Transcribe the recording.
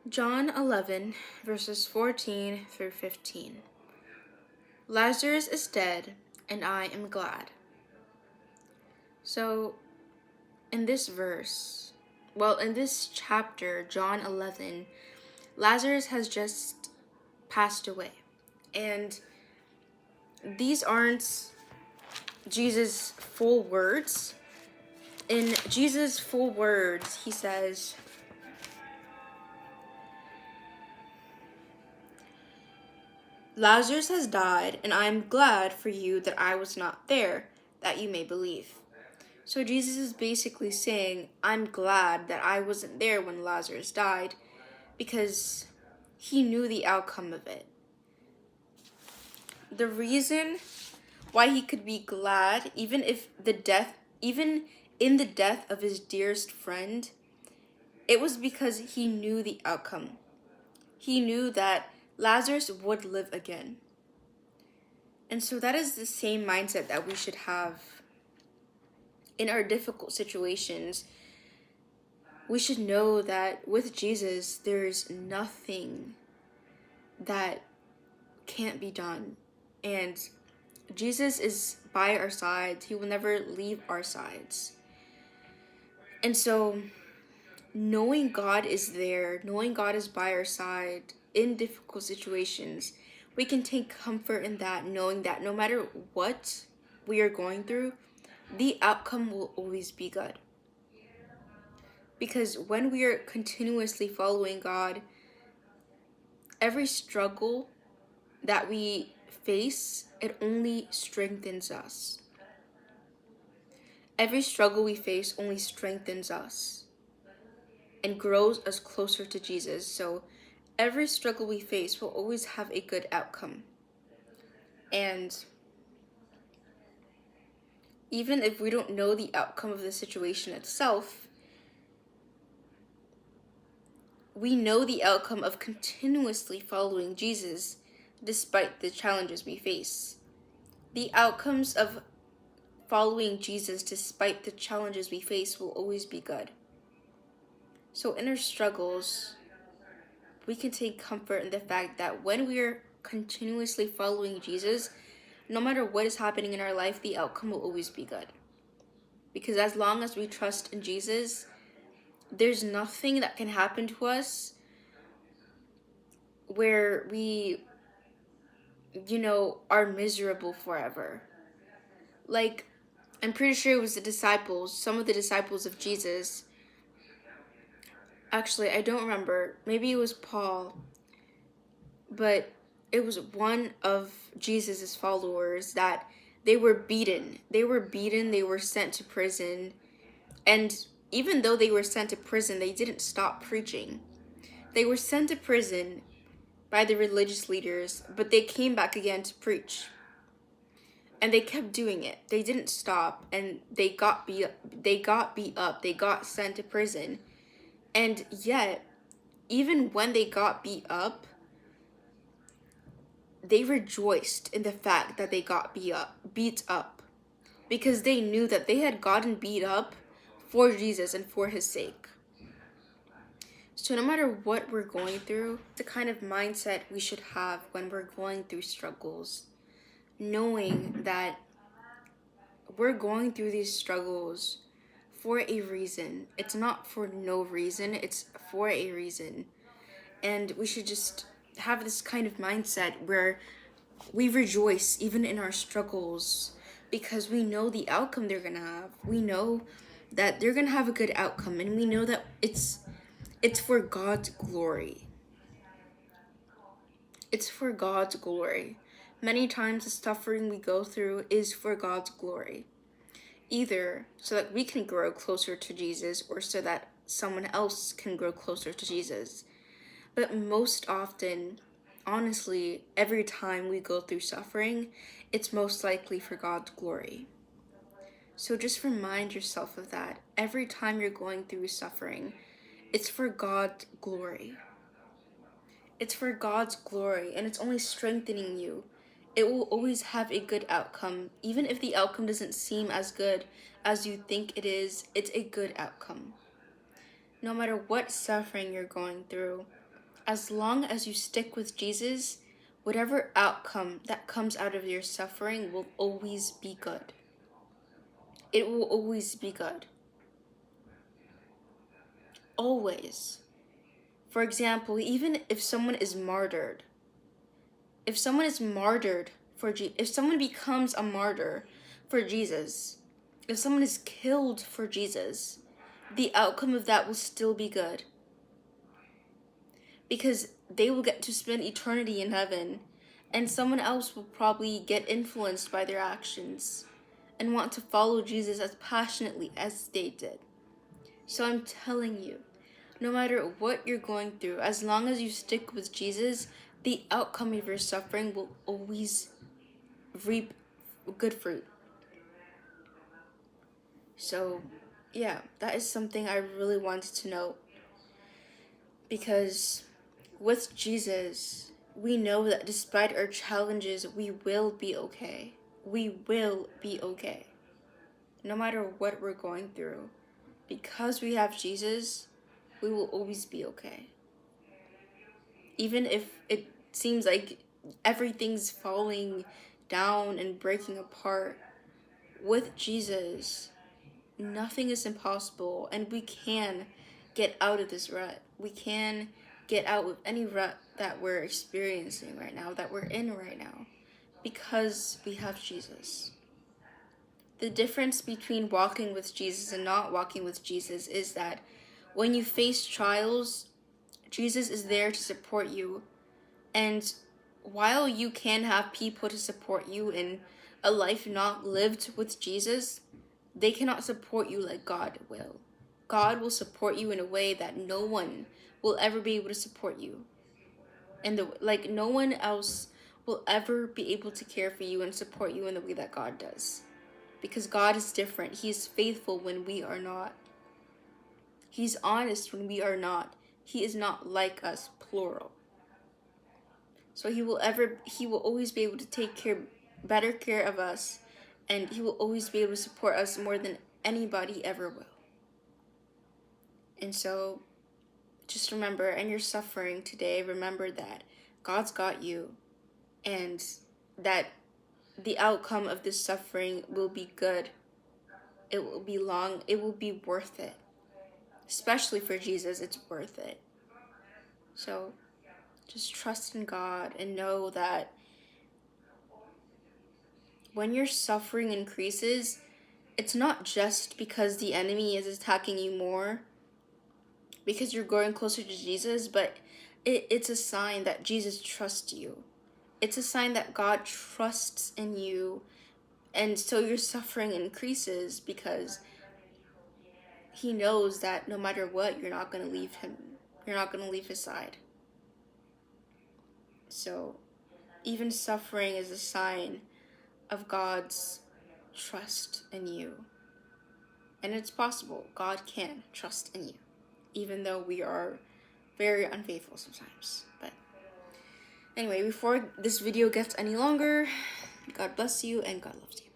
John 11, verses 14 through 15. Lazarus is dead, and I am glad. So, in this chapter, John 11, Lazarus has just passed away. And these aren't Jesus' full words. In Jesus' full words, he says, Lazarus has died, and I am glad for you that I was not there, that you may believe. So Jesus is basically saying, I'm glad that I wasn't there when Lazarus died, because he knew the outcome of it. The reason why he could be glad, even in the death of his dearest friend, it was because he knew the outcome. He knew that Lazarus would live again. And so that is the same mindset that we should have in our difficult situations. We should know that with Jesus, there's nothing that can't be done. And Jesus is by our sides. He will never leave our sides. And so, knowing God is there, knowing God is by our side in difficult situations, we can take comfort in that, knowing that no matter what we are going through, the outcome will always be good. Because when we are continuously following God, every struggle that we face, it only strengthens us. Every struggle we face only strengthens us and grows us closer to Jesus. So every struggle we face will always have a good outcome. And even if we don't know the outcome of the situation itself, we know the outcome of continuously following Jesus despite the challenges we face. The outcomes of following Jesus despite the challenges we face will always be good. So in our struggles, we can take comfort in the fact that when we are continuously following Jesus, no matter what is happening in our life, the outcome will always be good. Because as long as we trust in Jesus, there's nothing that can happen to us where we, are miserable forever. Like, I'm pretty sure it was some of the disciples of Jesus. Actually, I don't remember. Maybe it was Paul. But it was one of Jesus's followers that they were beaten. They were sent to prison. And even though they were sent to prison, they didn't stop preaching. They were sent to prison by the religious leaders, but they came back again to preach. And they kept doing it. They didn't stop, and they got beat up. They got sent to prison. And yet, even when they got beat up, they rejoiced in the fact that they got beat up, because they knew that they had gotten beat up for Jesus and for his sake. So no matter what we're going through, the kind of mindset we should have when we're going through struggles, knowing that we're going through these struggles for a reason. It's not for no reason, it's for a reason. And we should just have this kind of mindset where we rejoice even in our struggles, because we know the outcome they're gonna have. We know that they're gonna have a good outcome, and we know that it's for God's glory. It's for God's glory. Many times the suffering we go through is for God's glory. Either so that we can grow closer to Jesus, or so that someone else can grow closer to Jesus. But most often, honestly, every time we go through suffering, it's most likely for God's glory. So just remind yourself of that. Every time you're going through suffering, it's for God's glory. It's for God's glory, and it's only strengthening you. It will always have a good outcome. Even if the outcome doesn't seem as good as you think it is, it's a good outcome. No matter what suffering you're going through, as long as you stick with Jesus, whatever outcome that comes out of your suffering will always be good. It will always be good. Always. For example, even if someone is martyred, if someone becomes a martyr for Jesus, if someone is killed for Jesus, the outcome of that will still be good. Because they will get to spend eternity in heaven, and someone else will probably get influenced by their actions and want to follow Jesus as passionately as they did. So I'm telling you, no matter what you're going through, as long as you stick with Jesus, the outcome of your suffering will always reap good fruit. So, yeah, that is something I really wanted to know. Because with Jesus, we know that despite our challenges, we will be okay. We will be okay. No matter what we're going through, because we have Jesus, we will always be okay. Even if it seems like everything's falling down and breaking apart, with Jesus, nothing is impossible, and we can get out of this rut. We can get out of any rut that we're experiencing right now, that we're in right now, because we have Jesus. The difference between walking with Jesus and not walking with Jesus is that when you face trials, Jesus is there to support you. And while you can have people to support you in a life not lived with Jesus, they cannot support you like God will. God will support you in a way that no one will ever be able to support you. And no one else will ever be able to care for you and support you in the way that God does. Because God is different. He is faithful when we are not. He's honest when we are not. He is not like us, plural. So he will always be able to take better care of us, and he will always be able to support us more than anybody ever will. And so just remember, in your suffering today, remember that God's got you, and that the outcome of this suffering will be good. It will be long. It will be worth it. Especially for Jesus, it's worth it. So just trust in God and know that when your suffering increases, it's not just because the enemy is attacking you more, because you're growing closer to Jesus, but it's a sign that Jesus trusts you. It's a sign that God trusts in you. And so your suffering increases because he knows that no matter what, you're not going to leave him. You're not going to leave his side. So even suffering is a sign of God's trust in you. And it's possible God can trust in you, even though we are very unfaithful sometimes. But anyway, before this video gets any longer, God bless you and God loves you.